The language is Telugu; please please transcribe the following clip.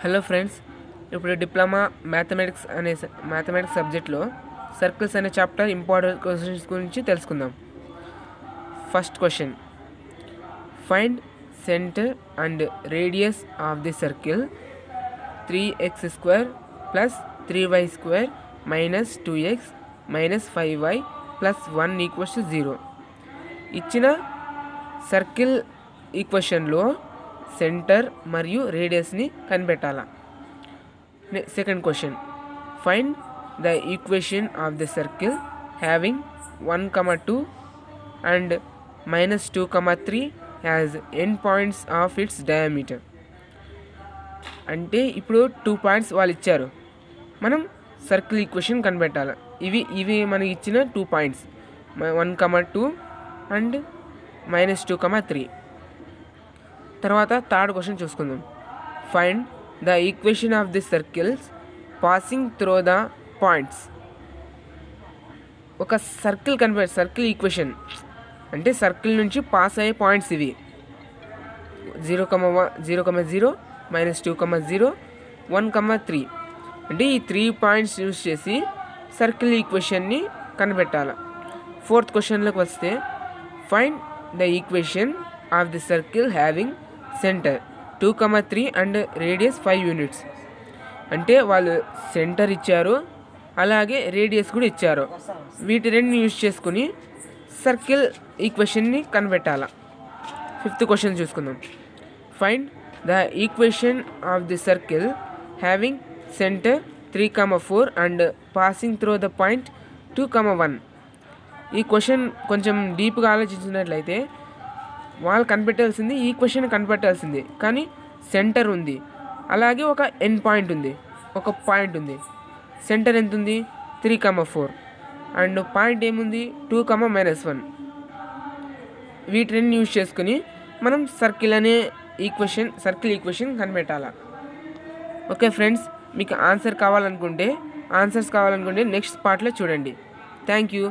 హలో ఫ్రెండ్స్, ఇప్పుడు డిప్లొమా మ్యాథమెటిక్స్ సబ్జెక్ట్లో సర్కిల్స్ అనే చాప్టర్ ఇంపార్టెంట్ క్వశ్చన్స్ గురించి తెలుసుకుందాం. First question, find centre and radius of the circle 3x² + 3y² - 2x - 5y + 1 = 0. ఇచ్చిన సర్కిల్ ఈక్వేషన్లో సెంటర్ మరియు రేడియస్ని కనిపెట్టాలా. Second question, find the equation of the circle having 1, 2 and -2, 3 has end points of its diameter. అంటే ఇప్పుడు 2 పాయింట్స్ వాళ్ళు ఇచ్చారు, మనం సర్కిల్ ఈక్వేషన్ కనిపెట్టాలి. ఇవి మనకి ఇచ్చిన 2 పాయింట్స్ 1, 2 అండ్ -2, 3. తర్వాత థర్డ్ క్వశ్చన్ చూసుకుందాం. Find the equation of the circles passing through the points. ఒక సర్కిల్ సర్కిల్ ఈక్వేషన్ అంటే సర్కిల్ నుంచి పాస్ అయ్యే పాయింట్స్ ఇవి 0, 0, -2, 0, 1, 3. అంటే ఈ 3 పాయింట్స్ యూజ్ చేసి సర్కిల్ ఈక్వేషన్ని కనిపెట్టాలి. ఫోర్త్ క్వశ్చన్లోకి వస్తే, find the equation of the circle having centre 2, 3 and radius 5 units. అంటే వాళ్ళు సెంటర్ ఇచ్చారు, అలాగే రేడియస్ కూడా ఇచ్చారు. వీటి రెండు యూజ్ చేసుకుని సర్కిల్ ఈక్వేషన్ని కనిపెట్టాలి. ఫిఫ్త్ క్వశ్చన్ చూసుకుందాం. Find the equation of the circle having centre 3, 4 and passing through the point 2, 1. ఈ క్వశ్చన్ కొంచెం డీప్గా ఆలోచించినట్లయితే వాళ్ళు కనిపెట్టాల్సింది ఈక్వేషన్ కనిపెట్టాల్సింది, కానీ సెంటర్ ఉంది, అలాగే ఒక ఎండ్ పాయింట్ ఉంది, ఒక పాయింట్ ఉంది. సెంటర్ ఎంత ఉంది? 3, 4 అండ్ పాయింట్ ఏముంది? 2, -1. వీటి రెండు యూజ్ చేసుకుని మనం సర్కిల్ ఈక్వేషన్ కనిపెట్టాలి. ఓకే ఫ్రెండ్స్, మీకు ఆన్సర్స్ కావాలనుకుంటే నెక్స్ట్ పార్ట్లో చూడండి. Thank you.